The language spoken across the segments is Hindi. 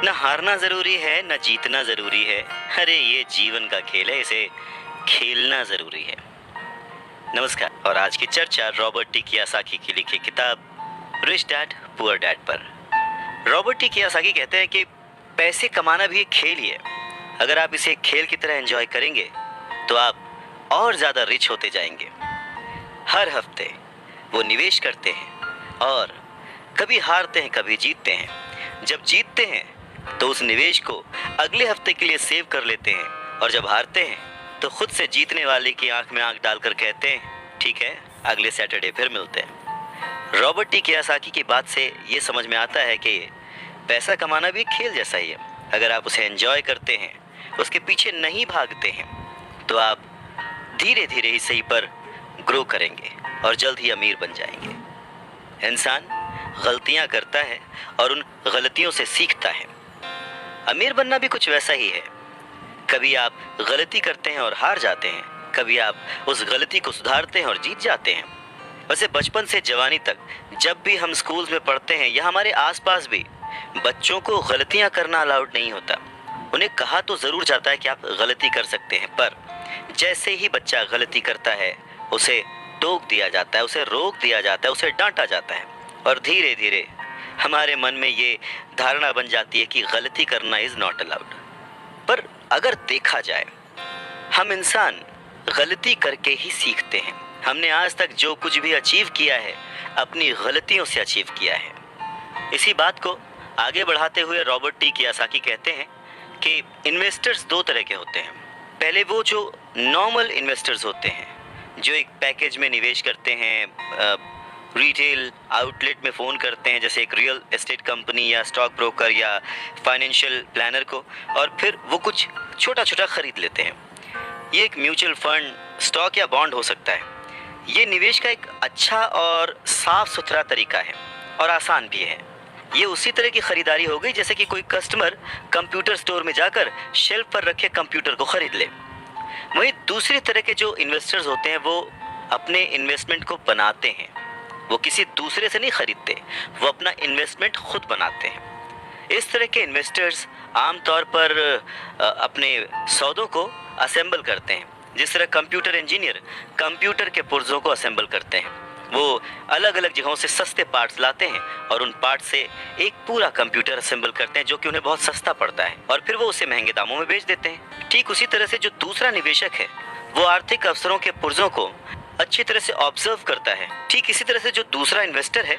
न हारना जरूरी है न जीतना जरूरी है। अरे ये जीवन का खेल है, इसे खेलना जरूरी है। नमस्कार, और आज की चर्चा रॉबर्ट टी कियोसाकी की लिखी किताब रिच डैड पुअर डैड पर। रॉबर्ट टी कियोसाकी कहते हैं कि पैसे कमाना भी एक खेल ही है। अगर आप इसे एक खेल की तरह एंजॉय करेंगे तो आप और ज्यादा रिच होते जाएंगे। हर हफ्ते वो निवेश करते हैं और कभी हारते हैं कभी जीतते हैं। जब जीतते हैं तो उस निवेश को अगले हफ्ते के लिए सेव कर लेते हैं, और जब हारते हैं तो खुद से जीतने वाले की आंख में आंख डालकर कहते हैं ठीक है, अगले सैटरडे फिर मिलते हैं। रॉबर्ट टी कियोसाकी की बात से ये समझ में आता है कि पैसा कमाना भी एक खेल जैसा ही है। अगर आप उसे एंजॉय करते हैं, उसके पीछे नहीं भागते हैं, तो आप धीरे धीरे ही सही पर ग्रो करेंगे और जल्द ही अमीर बन जाएंगे। इंसान गलतियां करता है और उन गलतियों से सीखता है। अमीर बनना भी कुछ वैसा ही है। कभी आप गलती करते हैं और हार जाते हैं, कभी आप उस गलती को सुधारते हैं और जीत जाते हैं। वैसे बचपन से जवानी तक जब भी हम स्कूल्स में पढ़ते हैं या हमारे आसपास भी, बच्चों को गलतियां करना अलाउड नहीं होता। उन्हें कहा तो जरूर जाता है कि आप गलती कर सकते हैं, पर जैसे ही बच्चा गलती करता है उसे टोक दिया जाता है, उसे रोक दिया जाता है, उसे डांटा जाता है, और धीरे धीरे हमारे मन में ये धारणा बन जाती है कि गलती करना इज नॉट अलाउड। पर अगर देखा जाए, हम इंसान गलती करके ही सीखते हैं। हमने आज तक जो कुछ भी अचीव किया है अपनी गलतियों से अचीव किया है। इसी बात को आगे बढ़ाते हुए रॉबर्ट टी कियोसाकी कहते हैं कि इन्वेस्टर्स दो तरह के होते हैं। पहले वो जो नॉर्मल इन्वेस्टर्स होते हैं, जो एक पैकेज में निवेश करते हैं, रिटेल आउटलेट में फ़ोन करते हैं, जैसे एक रियल एस्टेट कंपनी या स्टॉक ब्रोकर या फाइनेंशियल प्लानर को, और फिर वो कुछ छोटा छोटा खरीद लेते हैं। ये एक म्यूचुअल फंड, स्टॉक या बॉन्ड हो सकता है। ये निवेश का एक अच्छा और साफ सुथरा तरीका है और आसान भी है। ये उसी तरह की खरीदारी हो गई जैसे कि कोई कस्टमर कंप्यूटर स्टोर में जाकर शेल्फ पर रखे कंप्यूटर को खरीद ले। वहीं दूसरी तरह के जो इन्वेस्टर्स होते हैं वो अपने इन्वेस्टमेंट को बनाते हैं। वो किसी दूसरे से नहीं खरीदते, वो अपना इन्वेस्टमेंट खुद बनाते हैं। इस तरह के इन्वेस्टर्स आमतौर पर अपने सौदों को असेंबल करते हैं, जिस तरह कंप्यूटर इंजीनियर कंप्यूटर के पुर्जों को असेंबल करते हैं। वो अलग अलग जगहों से सस्ते पार्ट्स लाते हैं और उन पार्ट्स से एक पूरा कंप्यूटर असेंबल करते हैं, जो कि उन्हें बहुत सस्ता पड़ता है, और फिर वो उसे महंगे दामों में बेच देते हैं। ठीक उसी तरह से जो दूसरा निवेशक है वो आर्थिक अवसरों के पुर्जों को अच्छी तरह से ऑब्जर्व करता है। ठीक इसी तरह से जो दूसरा इन्वेस्टर है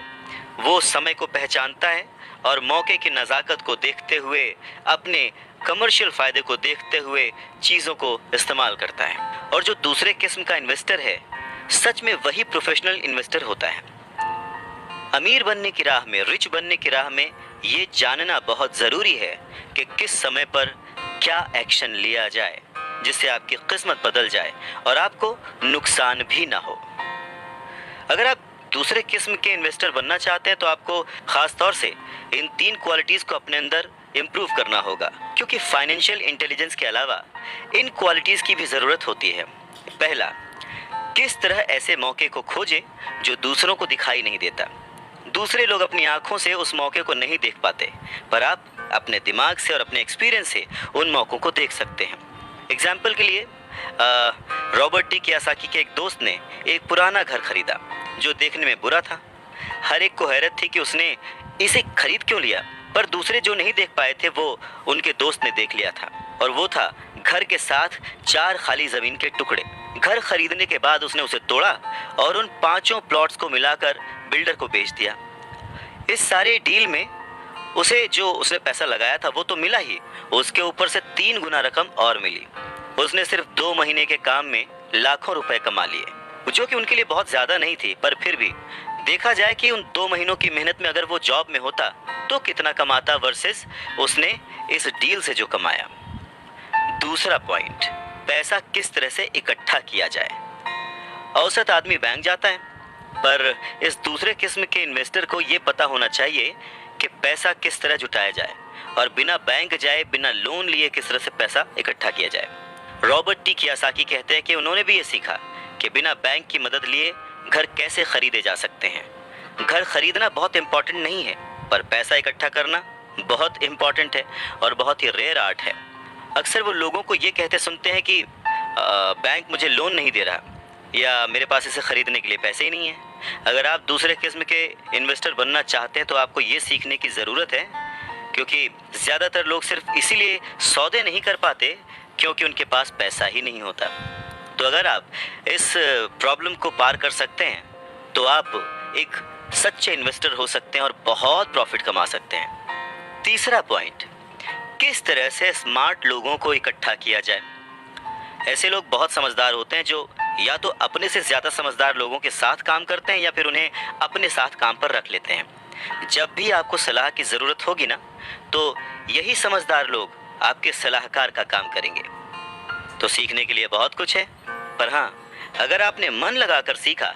वो समय को पहचानता है और मौके की नज़ाकत को देखते हुए, अपने कमर्शियल फायदे को देखते हुए चीज़ों को इस्तेमाल करता है। और जो दूसरे किस्म का इन्वेस्टर है सच में वही प्रोफेशनल इन्वेस्टर होता है। अमीर बनने की राह में, रिच बनने की राह में ये जानना बहुत ज़रूरी है कि किस समय पर क्या एक्शन लिया जाए जिससे आपकी किस्मत बदल जाए और आपको नुकसान भी ना हो। अगर आप दूसरे किस्म के इन्वेस्टर बनना चाहते हैं तो आपको खास तौर से इन 3 क्वालिटीज़ को अपने अंदर इम्प्रूव करना होगा, क्योंकि फाइनेंशियल इंटेलिजेंस के अलावा इन क्वालिटीज़ की भी ज़रूरत होती है। पहला, किस तरह ऐसे मौके को खोजें जो दूसरों को दिखाई नहीं देता। दूसरे लोग अपनी आंखों से उस मौके को नहीं देख पाते, पर आप अपने दिमाग से और अपने एक्सपीरियंस से उन मौक़ों को देख सकते हैं। एग्जाम्पल के लिए रॉबर्ट टी कियोसाकी के एक दोस्त ने एक पुराना घर खरीदा जो देखने में बुरा था। हर एक को हैरत थी कि उसने इसे खरीद क्यों लिया, पर दूसरे जो नहीं देख पाए थे वो उनके दोस्त ने देख लिया था, और वो था घर के साथ 4 खाली ज़मीन के टुकड़े। घर खरीदने के बाद उसने उसे तोड़ा और उन 5 प्लॉट्स को मिलाकर बिल्डर को बेच दिया। इस सारे डील में उसे जो उसने पैसा लगाया था वो तो मिला ही, उसके ऊपर से 3 गुना रकम और मिली। उसने सिर्फ 2 महीने के काम में लाखों रुपए कमा लिए, जो कि उनके लिए बहुत ज़्यादा नहीं थी, पर फिर भी देखा जाए कि उन 2 महीनों की मेहनत में अगर वो जॉब में होता तो कितना कमाता वर्सेस उसने इस डील से जो कमाया। दूसरा पॉइंट, पैसा किस तरह से इकट्ठा किया जाए। औसत आदमी बैंक जाता है, पर इस दूसरे किस्म के इन्वेस्टर को ये पता होना चाहिए कि पैसा किस तरह जुटाया जाए और बिना बैंक जाए, बिना लोन लिए किस तरह से पैसा इकट्ठा किया जाए। रॉबर्ट टी कियोसाकी कहते हैं कि उन्होंने भी ये सीखा कि बिना बैंक की मदद लिए घर कैसे खरीदे जा सकते हैं। घर खरीदना बहुत इम्पोर्टेंट नहीं है, पर पैसा इकट्ठा करना बहुत इम्पॉर्टेंट है और बहुत ही रेयर आर्ट है। अक्सर वो लोगों को ये कहते सुनते हैं कि बैंक मुझे लोन नहीं दे रहा या मेरे पास इसे ख़रीदने के लिए पैसे ही नहीं हैं। अगर आप दूसरे किस्म के इन्वेस्टर बनना चाहते हैं तो आपको ये सीखने की ज़रूरत है, क्योंकि ज़्यादातर लोग सिर्फ इसीलिए सौदे नहीं कर पाते क्योंकि उनके पास पैसा ही नहीं होता। तो अगर आप इस प्रॉब्लम को पार कर सकते हैं तो आप एक सच्चे इन्वेस्टर हो सकते हैं और बहुत प्रॉफिट कमा सकते हैं। तीसरा पॉइंट, किस तरह से स्मार्ट लोगों को इकट्ठा किया जाए। ऐसे लोग बहुत समझदार होते हैं जो या तो अपने से ज़्यादा समझदार लोगों के साथ काम करते हैं या फिर उन्हें अपने साथ काम पर रख लेते हैं। जब भी आपको सलाह की ज़रूरत होगी ना, तो यही समझदार लोग आपके सलाहकार का काम करेंगे। तो सीखने के लिए बहुत कुछ है, पर हाँ, अगर आपने मन लगाकर सीखा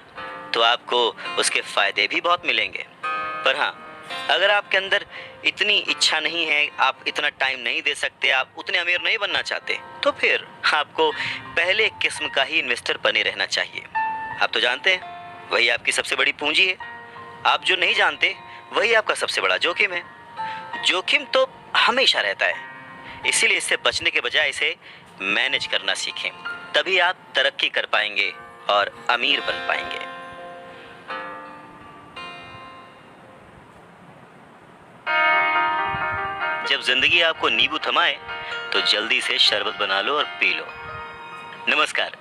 तो आपको उसके फ़ायदे भी बहुत मिलेंगे। पर हाँ, अगर आपके अंदर इतनी इच्छा नहीं है, आप इतना टाइम नहीं दे सकते, आप उतने अमीर नहीं बनना चाहते, तो फिर आपको पहले किस्म का ही इन्वेस्टर बने रहना चाहिए। आप तो जानते हैं वही आपकी सबसे बड़ी पूंजी है। आप जो नहीं जानते वही आपका सबसे बड़ा जोखिम है। जोखिम तो हमेशा रहता है, इसीलिए इससे बचने के बजाय इसे मैनेज करना सीखें, तभी आप तरक्की कर पाएंगे और अमीर बन पाएंगे। जब जिंदगी आपको नींबू थमाए तो जल्दी से शरबत बना लो और पी लो। नमस्कार,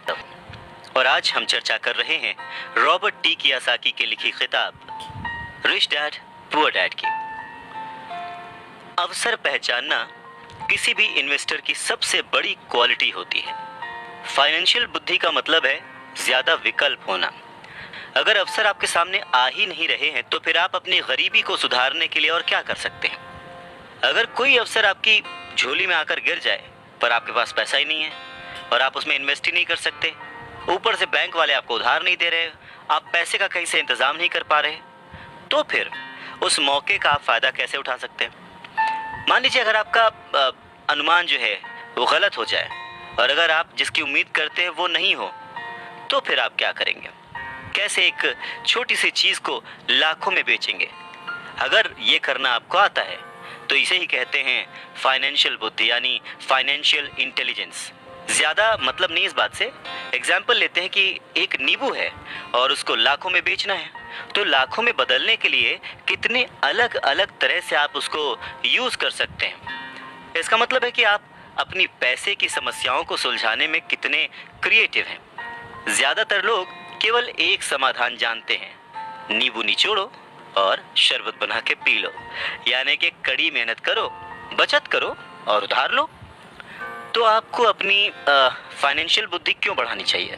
और आज हम चर्चा कर रहे हैं रॉबर्ट टी कियासाकी की लिखी किताब रिच डैड पुअर डैड की। अवसर पहचानना किसी भी इन्वेस्टर की सबसे बड़ी क्वालिटी होती है। फाइनेंशियल बुद्धि का मतलब है ज्यादा विकल्प होना। अगर अवसर आपके सामने आ ही नहीं रहे हैं तो फिर आप अपनी गरीबी को सुधारने के लिए और क्या कर सकते हैं। अगर कोई अवसर आपकी झोली में आकर गिर जाए पर आपके पास पैसा ही नहीं है और आप उसमें इन्वेस्ट ही नहीं कर सकते, ऊपर से बैंक वाले आपको उधार नहीं दे रहे, आप पैसे का कहीं से इंतजाम नहीं कर पा रहे, तो फिर उस मौके का आप फायदा कैसे उठा सकते हैं। मान लीजिए अगर आपका अनुमान जो है वो गलत हो जाए और अगर आप जिसकी उम्मीद करते हैं वो नहीं हो, तो फिर आप क्या करेंगे। कैसे एक छोटी सी चीज़ को लाखों में बेचेंगे। अगर ये करना आपको आता है तो इसे ही कहते हैं फाइनेंशियल बुद्धि, यानी फाइनेंशियल इंटेलिजेंस। ज़्यादा मतलब नहीं इस बात से। एग्जाम्पल लेते हैं कि एक नींबू है और उसको लाखों में बेचना है, तो लाखों में बदलने के लिए कितने अलग अलग तरह से आप उसको यूज़ कर सकते हैं। इसका मतलब है कि आप अपनी पैसे की समस्याओं को सुलझाने में कितने क्रिएटिव हैं। ज़्यादातर लोग केवल एक समाधान जानते हैं, नींबू निचोड़ो और शरबत बना के पी लो, यानी कि कड़ी मेहनत करो, बचत करो और उधार लो। तो आपको अपनी फाइनेंशियल बुद्धि क्यों बढ़ानी चाहिए।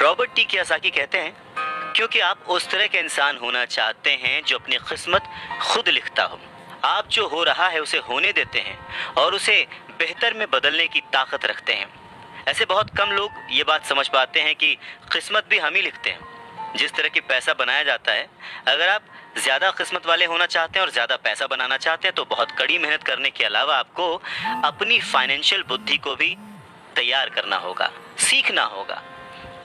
रॉबर्ट टी कियासाकी कहते हैं क्योंकि आप उस तरह के इंसान होना चाहते हैं जो अपनी किस्मत खुद लिखता हो। आप जो हो रहा है उसे होने देते हैं और उसे बेहतर में बदलने की ताकत रखते हैं। ऐसे बहुत कम लोग ये बात समझ पाते हैं कि किस्मत भी हम ही लिखते हैं। जिस तरह की पैसा बनाया जाता है, अगर आप ज़्यादा किस्मत वाले होना चाहते हैं और ज़्यादा पैसा बनाना चाहते हैं तो बहुत कड़ी मेहनत करने के अलावा आपको अपनी फाइनेंशियल बुद्धि को भी तैयार करना होगा, सीखना होगा।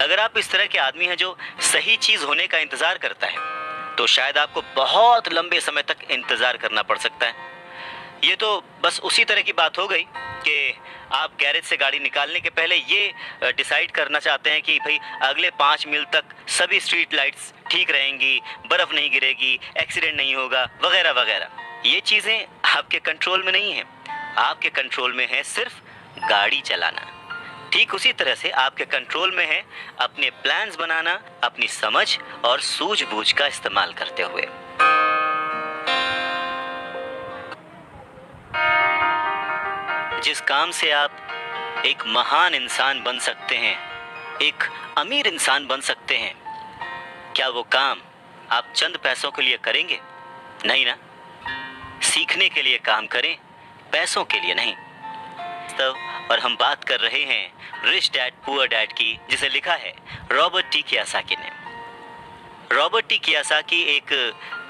अगर आप इस तरह के आदमी हैं जो सही चीज़ होने का इंतज़ार करता है तो शायद आपको बहुत लंबे समय तक इंतज़ार करना पड़ सकता है। ये तो बस उसी तरह की बात हो गई कि आप गैरेज से गाड़ी निकालने के पहले ये डिसाइड करना चाहते हैं कि भाई अगले 5 मील तक सभी स्ट्रीट लाइट्स ठीक रहेंगी, बर्फ़ नहीं गिरेगी, एक्सीडेंट नहीं होगा, वगैरह वगैरह। ये चीज़ें आपके कंट्रोल में नहीं हैं। आपके कंट्रोल में है सिर्फ गाड़ी चलाना। ठीक उसी तरह से आपके कंट्रोल में है अपने प्लान्स बनाना, अपनी समझ और सूझबूझ का इस्तेमाल करते हुए। जिस काम से आप एक महान इंसान बन सकते हैं, एक अमीर इंसान बन सकते हैं, क्या वो काम आप चंद पैसों के लिए करेंगे? नहीं ना। सीखने के लिए काम करें, पैसों के लिए नहीं। तो और हम बात कर रहे हैं रिच डैड पुअर डैड की, जिसे लिखा है रॉबर्ट टी कियासाकी ने। रॉबर्ट टी कियासाकी एक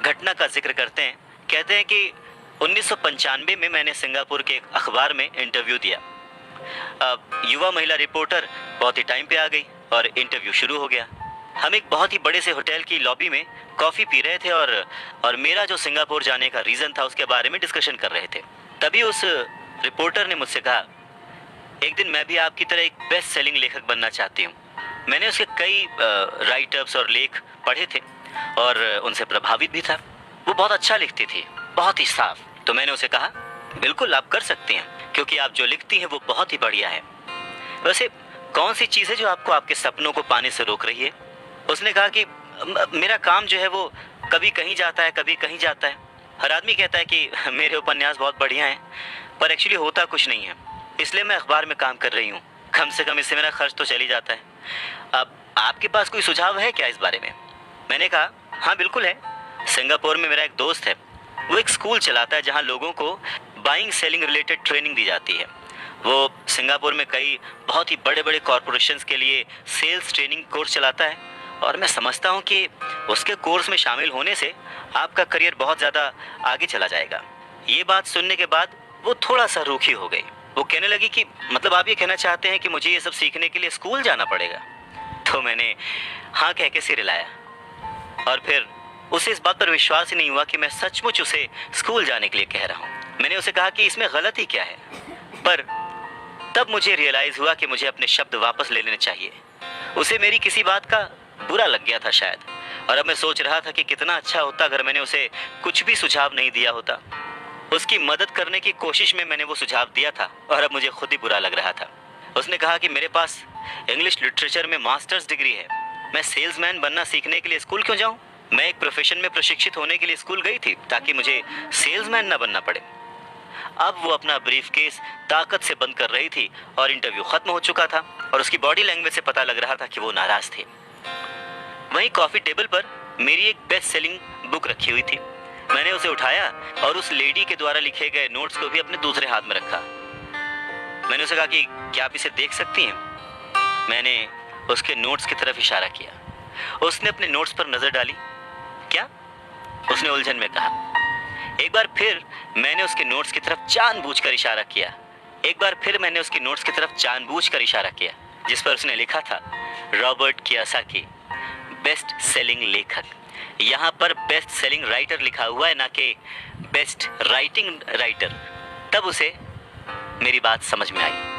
घटना का जिक्र करते हैं। कहते हैं कि 1995 में मैंने सिंगापुर के एक अखबार में इंटरव्यू दिया। युवा महिला रिपोर्टर बहुत ही टाइम पे आ गई और इंटरव्यू शुरू हो गया। हम एक बहुत ही बड़े से होटल की लॉबी में कॉफ़ी पी रहे थे और मेरा जो सिंगापुर जाने का रीज़न था उसके बारे में डिस्कशन कर रहे थे। तभी उस रिपोर्टर ने मुझसे कहा, एक दिन मैं भी आपकी तरह एक बेस्ट सेलिंग लेखक बनना चाहती हूँ। मैंने उसके कई राइटअप्स और लेख पढ़े थे और उनसे प्रभावित भी था। वो बहुत अच्छा लिखती थी, बहुत ही साफ। तो मैंने उसे कहा, बिल्कुल आप कर सकती हैं, क्योंकि आप जो लिखती हैं वो बहुत ही बढ़िया है। वैसे कौन सी चीज़ है जो आपको आपके सपनों को पाने से रोक रही है? उसने कहा कि मेरा काम जो है वो कभी कहीं जाता है, कभी कहीं जाता है। हर आदमी कहता है कि मेरे उपन्यास बहुत बढ़िया हैं, पर एक्चुअली होता कुछ नहीं है। इसलिए मैं अखबार में काम कर रही हूँ, कम से कम इससे मेरा खर्च तो चल ही जाता है। अब आपके पास कोई सुझाव है क्या इस बारे में? मैंने कहा, हाँ बिल्कुल है। सिंगापुर में मेरा एक दोस्त है, वो एक स्कूल चलाता है जहाँ लोगों को बाइंग सेलिंग रिलेटेड ट्रेनिंग दी जाती है। वो सिंगापुर में कई बहुत ही बड़े बड़े कॉरपोरेशंस के लिए सेल्स ट्रेनिंग कोर्स चलाता है और मैं समझता हूँ कि उसके कोर्स में शामिल होने से आपका करियर बहुत ज़्यादा आगे चला जाएगा। ये बात सुनने के बाद वो थोड़ा सा रूखी हो गई। वो कहने लगी कि मतलब आप ये कहना चाहते हैं कि मुझे ये सब सीखने के लिए स्कूल जाना पड़ेगा? तो मैंने हाँ कह के सिर हिलाया और फिर उसे इस बात पर विश्वास ही नहीं हुआ कि मैं सचमुच उसे स्कूल जाने के लिए कह रहा हूँ। मैंने उसे कहा कि इसमें गलत ही क्या है, पर तब मुझे रियलाइज़ हुआ कि मुझे अपने शब्द वापस ले लेने चाहिए। उसे मेरी किसी बात का बुरा लग गया था शायद, और अब मैं सोच रहा था कि कितना अच्छा होता अगर मैंने उसे कुछ भी सुझाव नहीं दिया होता। उसकी मदद करने की कोशिश में मैंने वो सुझाव दिया था और अब मुझे खुद ही बुरा लग रहा था। उसने कहा कि मेरे पास इंग्लिश लिटरेचर में मास्टर्स डिग्री है, मैं सेल्समैन बनना सीखने के लिए स्कूल क्यों जाऊं? मैं एक प्रोफेशन में प्रशिक्षित होने के लिए स्कूल गई थी ताकि मुझे सेल्समैन ना बनना पड़े। अब वो अपना ब्रीफकेस ताकत से बंद कर रही थी और इंटरव्यू खत्म हो चुका था और उसकी बॉडी लैंग्वेज से पता लग रहा था कि वो नाराज थे। वहीं कॉफ़ी टेबल पर मेरी एक बेस्ट सेलिंग बुक रखी हुई थी। मैंने उसे उठाया और उस लेडी के द्वारा लिखे गए नोट्स को भी अपने दूसरे हाथ में रखा। मैंने उसे कहा कि क्या आप इसे देख सकती हैं? मैंने उसके नोट्स की तरफ इशारा किया। उसने अपने नोट्स पर नजर डाली। क्या? उसने उलझन में कहा। एक बार फिर मैंने उसके नोट्स की तरफ जानबूझकर इशारा किया। एक बार फिर मैंने उसके नोट्स की तरफ जानबूझकर इशारा किया, जिस पर उसने लिखा था रॉबर्ट कियोसाकी, बेस्ट सेलिंग लेखक। यहाँ पर बेस्ट सेलिंग राइटर लिखा हुआ है, ना कि बेस्ट राइटिंग राइटर। तब उसे मेरी बात समझ में आई।